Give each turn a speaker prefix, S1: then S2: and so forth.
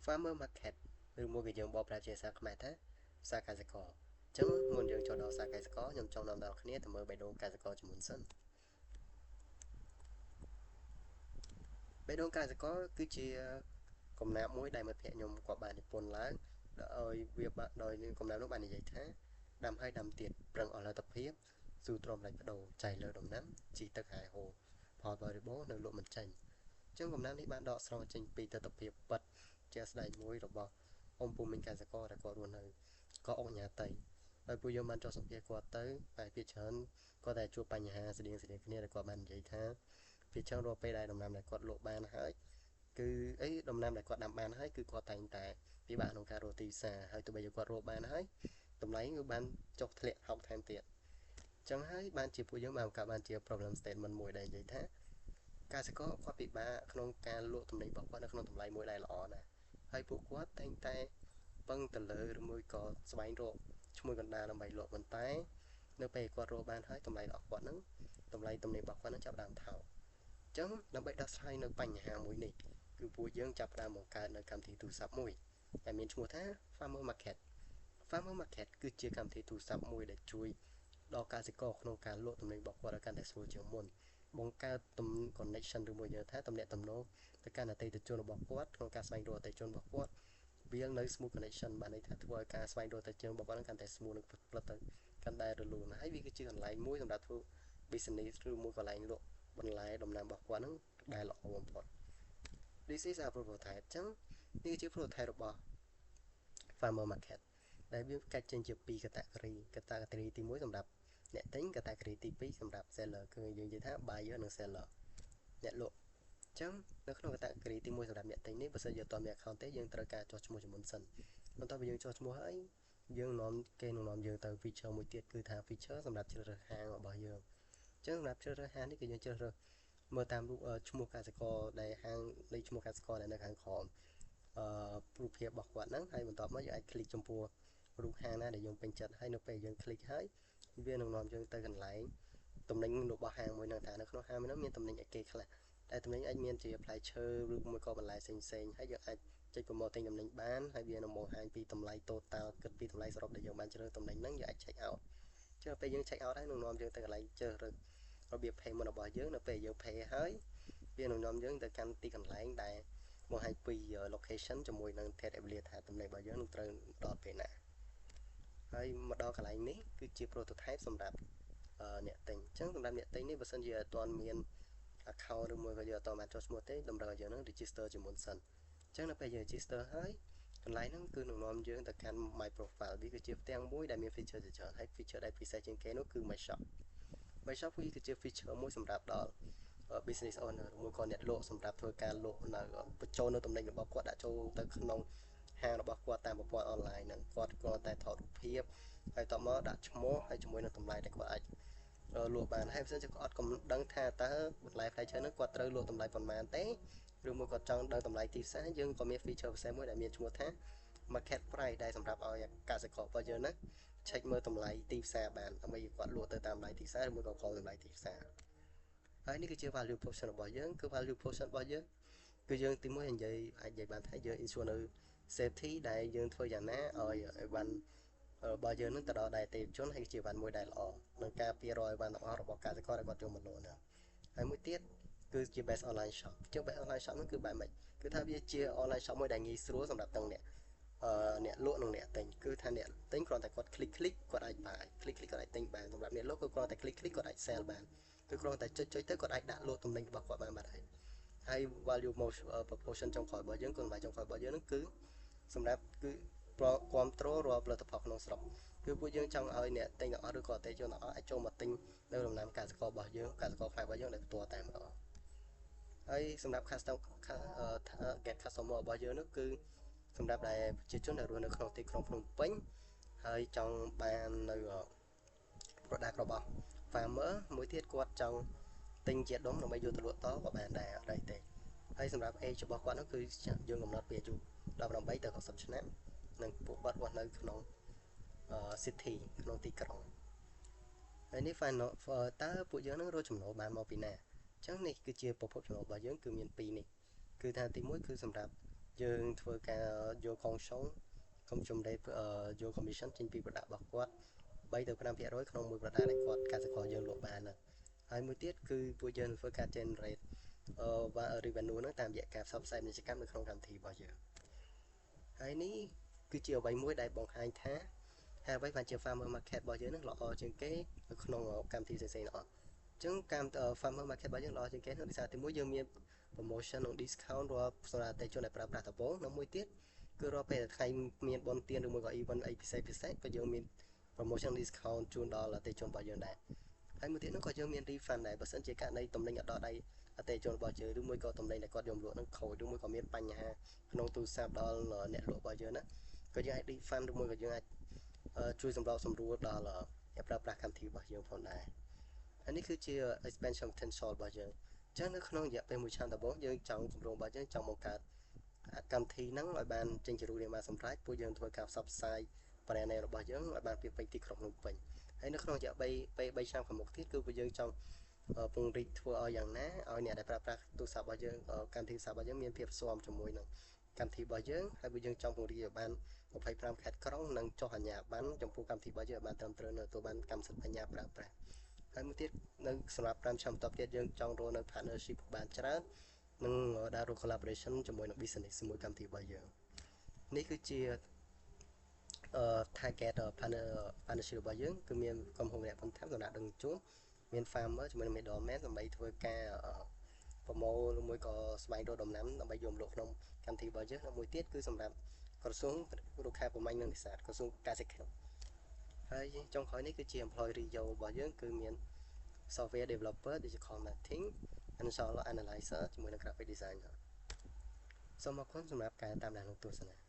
S1: farmer market ឬមួយក៏យើងបកប្រែជាភាសាខ្មែរថាផ្សារកសិករអញ្ចឹងមុនយើងចូលដល់ផ្សារកសិករខ្ញុំចង់នាំដល់គ្នាទៅមើលបេះដូងកសិករជាមុនសិនបេះដូងកសិករគឺជាកំណាព្យមួយដែលមិត្តភ័ក្តិខ្ញុំគាត់បាននិពន្ធឡើងដោយវាដោយកំណាព្យនោះបាននិយាយថាដាំហើយដាំទៀតប្រឹងអស់លទ្ធភាពស៊ូទ្រាំដាច់បដូរចៃលើដំណាំជីទឹកហាយហូរផលបរិបូរណ៍នៅលក់មិនចេញអញ្ចឹងកំណាព្យនេះបានដកស្រង់ចេញពីទស្សនវិជ្ជាពិតជាក់ស្ដែងមួយរបស់អ៊ំពូមីងកសិករដែលគាត់រស់នៅក៏អង្គញាតីហើយពួកយើងបានចុះសម្ភាសគាត់ទៅតែភាគច្រើនគាត់តែជួបបញ្ហាស្តៀងគ្នាដែលគាត់បាននិយាយថាភាគច្រើនរាល់ពេលដែលដំណាំដែលគាត់លក់បានហើយគឺដំណាំដែលគាត់ដាំបានហើយគឺគាត់តែងតែពិបាកក្នុងការរកទីផ្សារហើយទោះបីជាគាត់រកបានហើយតម្លៃគឺបានចុះធ្លាក់ហោកថែមទៀតអញ្ចឹងហើយបានជាពួកយើងបានបង្កើតបានជា problem statement មួយដែលនិយាយថាកសិករគាត់ពិបាកក្នុងការលក់ទំនិញរបស់គាត់នៅក្នុងតម្លៃមួយដែលល្អណាស់ហើយពួកគាត់តែងតែពឹងទៅលើឬមួយក៏ស្វែងរកឈ្មួញកណ្ដាលដើម្បីលក់ប៉ុន្តែនៅពេលគាត់រកបានហើយតម្លៃរបស់គាត់នឹងតម្លៃទំនិញរបស់គាត់នឹងចាប់ផ្ដើមថោកអញ្ចឹងដើម្បីដោះស្រាយនៅបញ្ហាមួយនេះគឺពួកយើងចាប់ផ្ដើមបង្កើតនៅកម្មវិធីទូរស័ព្ទមួយដែលមានឈ្មោះថា Farmer Market Farmer Market គឺជាកម្មវិធីទូរស័ព្ទមួយដែលជួយដល់កសិករក្នុងការលក់ទំនិញរបស់គាត់ឲ្យកាន់តែស្រួលជាងមុនបង្កើត connection ឬមួយយើងថាទំនាក់ទំនងទៅកាន់អតិថិជនរបស់គាត់ក្នុងការស្វែងរកអតិថិជនរបស់គាត់វានៅ smooth connection បានន័យថាធ្វើឲ្យការស្វែងរកអតិថិជនរបស់គាត់កាន់តែ smooth និងផ្លិតទៅកាន់តែរលូនហើយវាគឺជាកន្លែងមួយសម្រាប់ធ្វើ business ឬមួយកន្លែងលក់បន្លែដំណាំរបស់គាត់នឹងដែលល្អបំផុត This is our prototype អញ្ចឹងនេះជា prototype របស់ Farmer Market ដែលវាកាច់ចេញជា2 category ទី1សម្រាប់អ្នកទិញ category ទី2សម្រាប់ seller គឺយើងនិយាយថា buyer និង seller អ្នកលក់អញ្ចឹងនៅក្នុង category ទី1សម្រាប់អ្នកទិញនេះបើសិនយើងអត់មាន account ទេយើងត្រូវការចុះឈ្មោះជាមុនសិនបន្ទាប់ពីយើងចុះឈ្មោះហើយយើងនាំយើងទៅ feature មួយទៀតគឺថា feature សម្រាប់ជ្រើសរើសហាងរបស់យើងអញ្ចឹងសម្រាប់ជ្រើសរើសហាងនេះគឺយើងជ្រើសរើសមើលតាមរូបឈ្មោះកសិករដែលហាងលេខឈ្មោះកសិករដែលនៅខាងក្រោមរូបភាពរបស់គាត់ហ្នឹងហើយបន្ទាប់មកយើងអាចคลิกចំពោះរូបហាងណាដែលយើងពេញចិត្តហើយនៅពេលយើងคลิกហើយវានឹងនាំយើងទៅកន្លែងទំនិញរបស់ហាងមួយហ្នឹងថានៅក្នុងហាងមួយហ្នឹងមានទំនិញអីគេខ្លះតែទំនិញអាចមានជាផ្លែឈើឬមួយក៏បន្លែផ្សេងៗហើយយើងអាចចុចប្រម៉ូទទិញទំនិញបានហើយវានឹងបង្ហាញពីតម្លៃ total គិតពីតម្លៃសរុបដែលយើងបានជ្រើសទំនិញហ្នឹងយើងអាច check out ចឹងពេលយើង check out ហើយនឹងនាំយើងទៅកន្លែងជ្រើសរើសរបៀប payment របស់យើងនៅពេលយើង pay ហើយវានឹងនាំយើងទៅកាន់ទីកន្លែងដែលបង្ហាញពី location ជាមួយនឹង thread area ថាទំនិញរបស់យើងនឹងត្រូវដល់ពេលណាហើយមកដល់កន្លែងនេះគឺជា prototype សម្រាប់អ្នកទិញអញ្ចឹងសម្រាប់អ្នកទិញនេះបើសិនជាអត់ទាន់មាន account ឬមួយក៏យើងអត់ទាន់បានចុះឈ្មោះទេតម្រូវឲ្យយើងនឹង register ជាមុនសិនអញ្ចឹងនៅពេលយើង register ហើយកន្លែងហ្នឹងគឺនឹងនាំយើងទៅកាន់ my profile វាគឺជាផ្ទាំងមួយដែលមាន feature ជាច្រើនហើយ feature ដែលពិសេសជាងគេនោះគឺ my shop my shop វាគឺជា feature មួយសម្រាប់ដល់ business owner ឬមួយក៏អ្នកលក់សម្រាប់ធ្វើការលក់នៅបញ្ចូលនៅទំនិញរបស់គាត់ដាក់ចូលទៅក្នុងហាងរបស់គាត់តាមប្រព័ន្ធអនឡាញហ្នឹងគាត់គ្រាន់តែថតរូបភាពហើយតមកដាក់ឈ្មោះហើយជាមួយនឹងតម្លៃដែលគាត់អាចលក់បានហើយបើសិនជាគាត់អត់ដឹងថាតើបន្លែផ្លែឈើហ្នឹងគាត់ត្រូវលក់តម្លៃប៉ុន្មានទេឬមួយគាត់ចង់ដឹងតម្លៃទីផ្សារយើងក៏មាន feature ពិសេសមួយដែលមានឈ្មោះថា market price ដែលសម្រាប់ឲ្យកសិកររបស់យើងហ្នឹងឆែកមើលតម្លៃទីផ្សារបានដើម្បីគាត់លក់ទៅតាមតម្លៃទីផ្សារឬមួយក៏ខលតម្លៃទីផ្សារហើយនេះគឺជា value proposition របស់យើងគឺ value proposition របស់យើងគឺយើងទីមួយអាចនិយាយបានថាយើង ensure នៅ safety ដែលយើងធ្វើយ៉ាងណាឲ្យអីវ៉ាន់របស់យើងនឹងទៅដល់ដៃអតិថិជនហើយជាអីវ៉ាន់មួយដែលល្អនឹងការពាររយអីវ៉ាន់ទាំងអស់របស់កសិករដែលគាត់យកមកលក់ណាហើយមួយទៀតគឺជា best online shop ជា best online shop ហ្នឹងគឺបែបម៉េចគឺថាវាជា online shop មួយដែលងាយស្រួលសម្រាប់ទាំងអ្នកលក់និងអ្នកទិញគឺថាអ្នកទិញគ្រាន់តែគាត់ click គាត់អាចបាយ click គាត់អាចទិញបានសម្រាប់អ្នកលក់គឺគ្រាន់តែ click គាត់អាច sell បានគឺគ្រាន់តែចុចទៅគាត់អាចដាក់លក់ទំនិញរបស់គាត់បានបាត់ហើយ value proportion ចុងក្រោយរបស់យើងគុណតម្លៃចុងក្រោយរបស់យើងហ្នឹងគឺសម្រាប់គឺគ្រប់គ្រងរាល់ផលិតផលក្នុងស្រុកគឺពួកយើងចង់ឲ្យអ្នកទិញទាំងអស់ឬក៏អតិថិជនទាំងអស់អាចចូលមកទិញនៅដំណាំកសិកររបស់យើងកសិករខ្មែររបស់យើងដែលផ្ទាល់តែម្ដងហើយសម្រាប់ get customer របស់យើងនោះគឺសម្រាប់ដែលប្រជាជនដែលរស់នៅក្នុងទីក្រុងភ្នំពេញហើយចង់បាននៅ product របស់ farmer មួយទៀតគាត់ចង់ទិញជាដុំដើម្បីយកទៅលក់តក៏បានដែរអត់អីទេហើយសម្រាប់ age របស់គាត់នោះគឺយើងកំណត់ពីអាយុ18ទៅ60ឆ្នាំនិងពួកគាត់រស់នៅក្នុងcity ក្នុងទីក្រុងហើយនេះ final តើពួកយើងនឹងរកចំណូលបានមកពីណាអញ្ចឹងនេះគឺជាប្រភពចំណូលរបស់យើងគឺមាន2នេះគឺថាទី1គឺសម្រាប់ យើងធ្វើការយកកងឆុងកុំជំរាបយក commission ចេញពី product របស់គាត់3ទៅ5% ក្នុងមួយ product ដែលគាត់កសិករយើងលក់បានណាហើយមួយទៀតគឺពួកយើងធ្វើការ generate revenue ហ្នឹងតាមរយៈការផ្សព្វផ្សាយពាណិជ្ជកម្មនៅក្នុងកម្មវិធីរបស់យើងហើយនេះគឺជាអ្វីមួយដែលបង្ហាញថាហើយអ្វីបានជា farmer market របស់យើងនឹងល្អជាងគេនៅក្នុងកម្មវិធីផ្សេងៗទាំងអស់អញ្ចឹងកម្ម farmer market របស់យើងល្អជាងគេនោះដោយសារទីមួយយើងមាន promotion និង discount រាល់សម្រាប់អតិថិជនដែលប្រើប្រាស់ដំបូងនិងមួយទៀតគឺរាល់ពេលថ្ងៃមានបុណ្យទានឬមួយក៏ event អីពិសេសក៏យើងមាន promotion discount ជូនដល់អតិថិជនរបស់យើងដែរហើយមួយទៀតនោះក៏យើងមាន refund ដែរបើសិនជាករណីទំនិញអត់ដល់ដៃអតិថិជនរបស់យើងឬមួយក៏ទំនិញដែលគាត់យកមកលក់នឹងខូចឬមួយក៏មានបញ្ហាក្នុងទូរស័ព្ទដល់អ្នកលក់របស់យើងណាក៏យើងអាច refund ឬមួយក៏យើងអាចជួយសម្របសម្រួលដល់អ្នកប្រើប្រាស់កម្មវិធីរបស់យើងផងដែរហើយនេះគឺជា expansion potential របស់យើងអញ្ចឹងនៅក្នុងរយៈពេល1ឆ្នាំដំបូងយើងចង់គម្រោងរបស់យើងចង់បង្កើតកម្មវិធីហ្នឹងឲ្យបានចេញជារូបរាងបានសម្រេចពួកយើងធ្វើការផ្សព្វផ្សាយ brand name របស់យើងឲ្យបានពេញទីក្រុងភ្នំពេញហើយនៅក្នុងរយៈពេល3ឆ្នាំខាងមុខទៀតគឺពួកយើងចង់ពង្រីកធ្វើឲ្យយ៉ាងណាឲ្យអ្នកដែលប្រើប្រាស់ទូរស័ព្ទរបស់យើងកម្មវិធីទូរស័ព្ទរបស់យើងមានភាពស៊ាំជាមួយនឹងកម្មវិធីរបស់យើងហើយពួកយើងចង់ពង្រីកឲ្យបាន25ខេត្តក្រុងនិងចុះអាជ្ញាប័ណ្ណចំពោះកម្មវិធីរបស់យើងឲ្យបានត្រឹមត្រូវនៅទទួលបានកម្មសិទ្ធិបញ្ញាប្រើប្រាស់ហើយមួយទៀតនៅសម្រាប់5ឆ្នាំបន្ទាប់ទៀតយើងចង់រកនៅ partnership បានច្រើននិងដើររក collaboration ជាមួយនឹង business ជាមួយកម្មវិធីរបស់យើងនេះគឺជា target partnership របស់យើងគឺមានក្រុមហ៊ុនម្នាក់បន្ថែមសម្រាប់ដឹកជញ្ជូនមាន farmer ជាមួយនឹង middleman ដើម្បីធ្វើការប្រមូលឬមួយក៏ស្វែងរកដំណាំដើម្បីយកមកលក់ក្នុងកម្មវិធីរបស់យើងហើយមួយទៀតគឺសម្រាប់ក្រសួងរុក្ខាប្រមាញ់និងនេសាទក្រសួងកសិកម្មហើយចុងក្រោយនេះគឺជា employee review របស់យើងគឺមាន software developer digital marketing installer analyzer ជាមួយនឹង graphic designer សូមអរគុណសម្រាប់ការតាមដាននិងទស្សនា